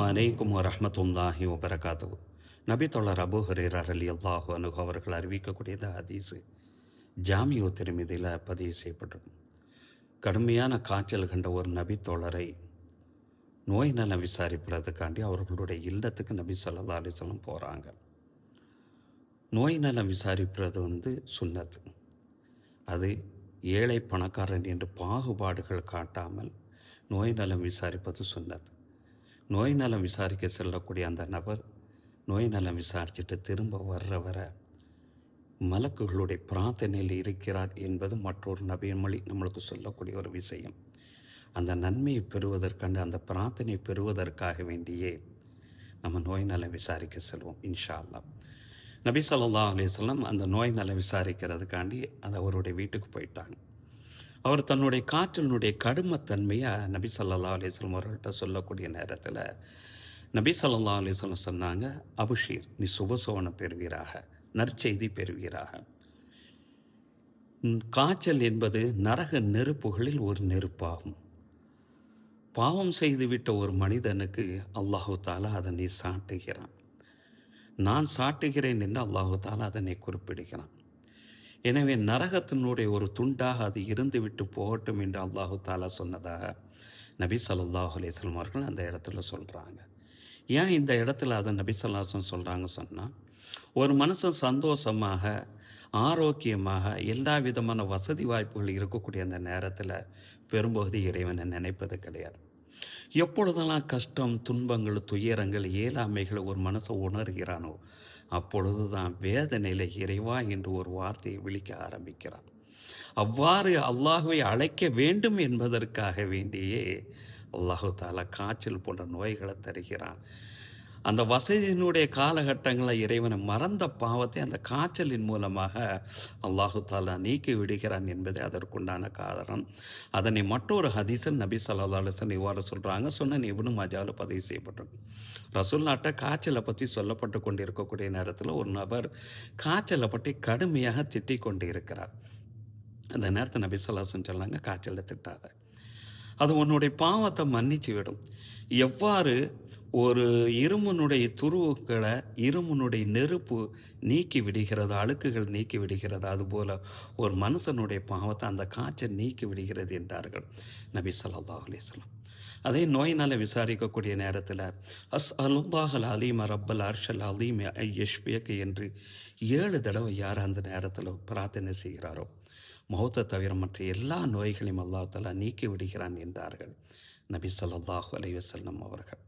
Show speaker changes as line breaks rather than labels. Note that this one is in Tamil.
அலைக்கும் வரஹ்மத்துல்லாஹி வபரகாத்துஹு. நபி தோழர் அபூ ஹுரைரா ரலியல்லாஹு அன்ஹு அவர்கள் அறிவிக்கக்கூடிய இந்த ஹதீஸு ஜாமிஉ திர்மிதியில் பதிவு செய்யப்பட்டிருக்கும். கடுமையான காய்ச்சல் கண்ட ஒரு நபி தோழரை நோய் நலம் விசாரிப்பதற்காண்டி அவர்களுடைய இல்லத்துக்கு நபி ஸல்லல்லாஹு அலைஹி வஸல்லம் போகிறாங்க. நோய் நலம் விசாரிப்பது சுன்னத்து. அது ஏழை பணக்காரன் என்று பாகுபாடுகள் காட்டாமல் நோய் நலம் விசாரிப்பது சுன்னத்து. நோய் நலம் விசாரிக்க செல்லக்கூடிய அந்த நபர் நோய் நலம் விசாரிச்சுட்டு திரும்ப வர மலக்குகளுடைய பிரார்த்தனையில் இருக்கிறார் என்பது மற்றொரு நபிமொழி நம்மளுக்கு சொல்லக்கூடிய ஒரு விஷயம். அந்த நன்மையை பெறுவதற்காண்டு அந்த பிரார்த்தனை பெறுவதற்காக வேண்டியே நம்ம நோய் நலம் விசாரிக்க செல்வோம் இன்ஷா அல்லாஹ். நபி ஸல்லல்லாஹு அலைஹி வஸல்லம் அந்த நோய் நலம் விசாரிக்கிறதுக்காண்டி அது அவருடைய வீட்டுக்கு போயிட்டாங்க. அவர் தன்னுடைய காய்ச்சலினுடைய கடுமைத்தன்மையை நபி ஸல்லல்லாஹு அலைஹி வஸல்லம் அவர்கள்ட்ட சொல்லக்கூடிய நேரத்தில் நபி ஸல்லல்லாஹு அலைஹி வஸல்லம் சொன்னாங்க, அபுஷீர், நீ சுபசோனம் பெறுவீராக, நற்செய்தி பெறுவீராக. காய்ச்சல் என்பது நரக நெருப்புகளில் ஒரு நெருப்பாகும். பாவம் செய்துவிட்ட ஒரு மனிதனுக்கு அல்லாஹு தாலா அதனை சாட்டுகிறான். நான் சாட்டுகிறேன் என்று அல்லாஹு தாலா அதனை குறிப்பிடுகிறான். எனவே நரகத்தினுடைய ஒரு துண்டாக அது இருந்துவிட்டு போகட்டும் என்று அல்லாஹு தாலா சொன்னதாக நபி ஸல்லல்லாஹு அலைஹி வஸல்லம் அவர்கள் அந்த இடத்துல சொல்கிறாங்க. ஏன் இந்த இடத்துல அதை நபி ஸல்லல்லாஹு அலைஹி வஸல்லம் சொல்கிறாங்க சொன்னால், ஒரு மனுஷன் சந்தோஷமாக ஆரோக்கியமாக எல்லா விதமான வசதி வாய்ப்புகள் இருக்கக்கூடிய அந்த நேரத்தில் பெரும்பகுதி இறைவனை நினைப்பது கிடையாது. எப்பொழுதெல்லாம் கஷ்டம், துன்பங்கள், துயரங்கள், இயலாமைகளை ஒரு மனுஷன் உணர்கிறானோ அப்பொழுது தான் வேதனையில் இறைவா என்று ஒரு வார்த்தையை விழிக்க ஆரம்பிக்கிறான். அவ்வாறு அல்லாஹ்வை அழைக்க வேண்டும் என்பதற்காக வேண்டியே அல்லாஹு தாலா காய்ச்சல் போன்ற நோய்களை தருகிறான். அந்த வசதியினுடைய காலகட்டங்களில் இறைவனை மறந்த பாவத்தை அந்த காய்ச்சலின் மூலமாக அல்லாஹு தாலா நீக்கி விடுகிறான் என்பது அதற்குண்டான காரணம். அதனை மற்றொரு ஹதீஸில் நபி ஸல்லல்லாஹு அலைஹி வஸல்லம் இவ்வாறு சொல்கிறாங்க. சொன்ன இப்னு மாஜாவில் பதிவு செய்யப்பட்டிருக்கு. ரசூலுல்லாஹ்ட்ட காய்ச்சலை பற்றி சொல்லப்பட்டு கொண்டு இருக்கக்கூடிய நேரத்தில் ஒரு நபர் காய்ச்சலை பற்றி கடுமையாக திட்டிக் கொண்டு இருக்கிறார். அந்த நேரத்தில் நபி ஸல்லல்லாஹு அலைஹி வஸல்லம் சொன்னாங்க, காய்ச்சலை திட்டாத, அது உன்னுடைய பாவத்தை மன்னிச்சு விடும். எவ்வாறு ஒரு இரும்பினுடைய துருவுக்களை இரும்பினுடைய நெருப்பு நீக்கி விடுகிறது, அழுக்குகள் நீக்கி விடுகிறது, அதுபோல் ஒரு மனுஷனுடைய பாவத்தை அந்த காய்ச்சல் நீக்கி விடுகிறது என்றார்கள் நபி ஸல்லல்லாஹு அலைஹி வஸல்லம். அதே நோயினால் விசாரிக்கக்கூடிய நேரத்தில் அஸ்அலுல்லாஹல் அலீம ரப்பல் அர்ஷல் அலீம் ஐ யஷ்ஃபியக என்று 7 தடவை யார் அந்த நேரத்தில் பிரார்த்தனை செய்கிறாரோ மௌத்தை தவிர மற்ற எல்லா நோய்களையும் அல்லாஹ் தஆலா நீக்கி விடுகிறான் என்றார்கள் நபி ஸல்லல்லாஹு அலைஹி வஸல்லம் அவர்கள்.